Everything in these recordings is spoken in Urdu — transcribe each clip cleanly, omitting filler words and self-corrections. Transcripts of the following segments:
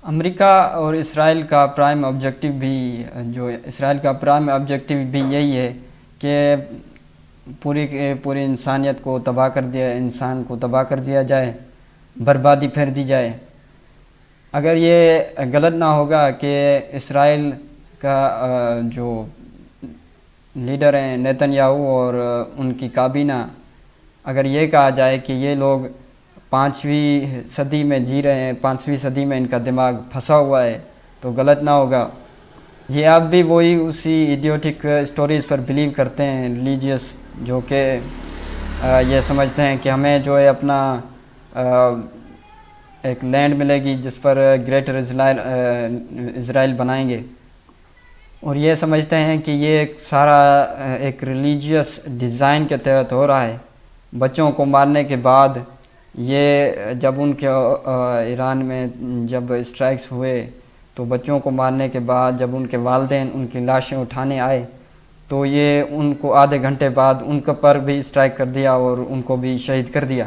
امریکا اور اسرائیل کا پرائم آبجیکٹیو بھی اسرائیل کا پرائم آبجیکٹیو بھی یہی ہے کہ پوری انسانیت کو انسان کو تباہ کر دیا جائے، بربادی پھیر دی جائے۔ اگر یہ غلط نہ ہوگا کہ اسرائیل کا جو لیڈر ہیں نیتن یاہو اور ان کی کابینہ، اگر یہ کہا جائے کہ یہ لوگ 5ویں صدی میں جی رہے ہیں، 5ویں صدی میں ان کا دماغ پھنسا ہوا ہے، تو غلط نہ ہوگا۔ یہ اب بھی وہی اسی ایڈیوٹک سٹوریز پر بلیو کرتے ہیں، ریلیجیس، جو کہ یہ سمجھتے ہیں کہ ہمیں جو ہے اپنا ایک لینڈ ملے گی جس پر گریٹر اسرائیل بنائیں گے، اور یہ سمجھتے ہیں کہ یہ سارا ایک ریلیجیس ڈیزائن کے تحت ہو رہا ہے۔ بچوں کو مارنے کے بعد، یہ جب ان کے ایران میں جب اسٹرائکس ہوئے تو بچوں کو مارنے کے بعد جب ان کے والدین ان کی لاشیں اٹھانے آئے تو یہ ان کو آدھے گھنٹے بعد ان کے پر بھی اسٹرائک کر دیا اور ان کو بھی شہید کر دیا۔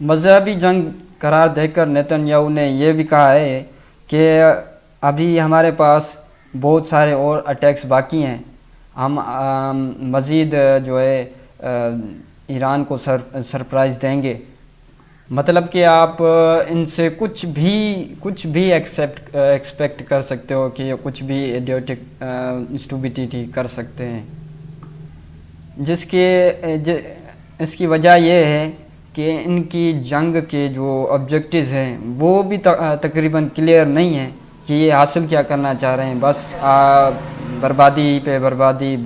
مذہبی جنگ قرار دے کر نیتن یاہو نے یہ بھی کہا ہے کہ ابھی ہمارے پاس بہت سارے اور اٹیکس باقی ہیں، ہم مزید جو ہے ایران کو سرپرائز دیں گے۔ مطلب کہ آپ ان سے کچھ بھی ایکسپیکٹ کر سکتے ہو کہ کچھ بھی ایڈیوٹک اسٹوبیڈیٹی کر سکتے ہیں، اس کی وجہ یہ ہے کہ ان کی جنگ کے جو آبجیکٹیوز ہیں وہ بھی تقریباً کلیئر نہیں ہیں کہ یہ حاصل کیا کرنا چاہ رہے ہیں۔ بس بربادی پہ بربادی،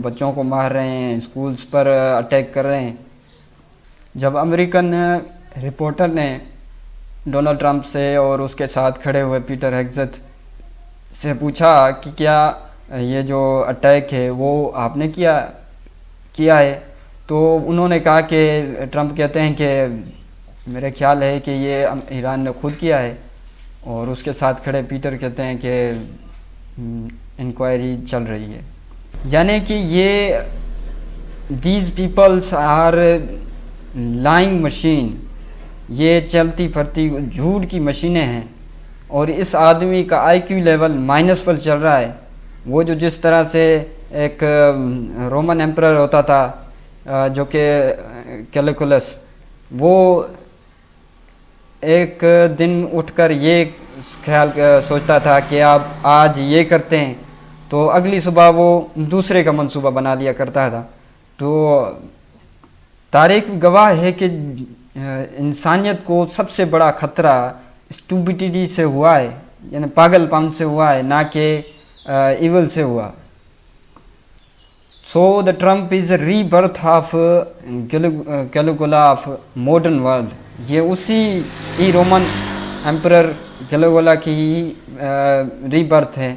بچوں کو مار رہے ہیں، اسکولز پر اٹیک کر رہے ہیں۔ جب امریکن رپورٹر نے ڈونلڈ ٹرمپ سے اور اس کے ساتھ کھڑے ہوئے پیٹر ہیگزت سے پوچھا کہ کیا یہ جو اٹیک ہے وہ آپ نے کیا ہے، تو انہوں نے کہا کہ ٹرمپ کہتے ہیں کہ میرے خیال ہے کہ یہ ایران نے خود کیا ہے، اور اس کے ساتھ کھڑے پیٹر کہتے ہیں کہ انکوائری چل رہی ہے۔ یعنی کہ یہ these peoples are lying machine, یہ چلتی پھرتی جھوٹ کی مشینیں ہیں، اور اس آدمی کا آئی کیو لیول مائنس پر چل رہا ہے۔ وہ جو جس طرح سے ایک رومن ایمپرر ہوتا تھا جو کہ کیلکولس، وہ ایک دن اٹھ کر یہ خیال سوچتا تھا کہ آپ آج یہ کرتے ہیں تو اگلی صبح وہ دوسرے کا منصوبہ بنا لیا کرتا تھا۔ تو تاریخ گواہ ہے کہ انسانیت کو سب سے بڑا خطرہ اسٹوبیڈیٹی سے ہوا ہے، یعنی پاگل پن سے ہوا ہے، نہ کہ ایول سے ہوا۔ So the Trump is a rebirth of Caligula of modern world. یہ اسی رومن ایمپرر کیلیگولا کی ری برتھ ہے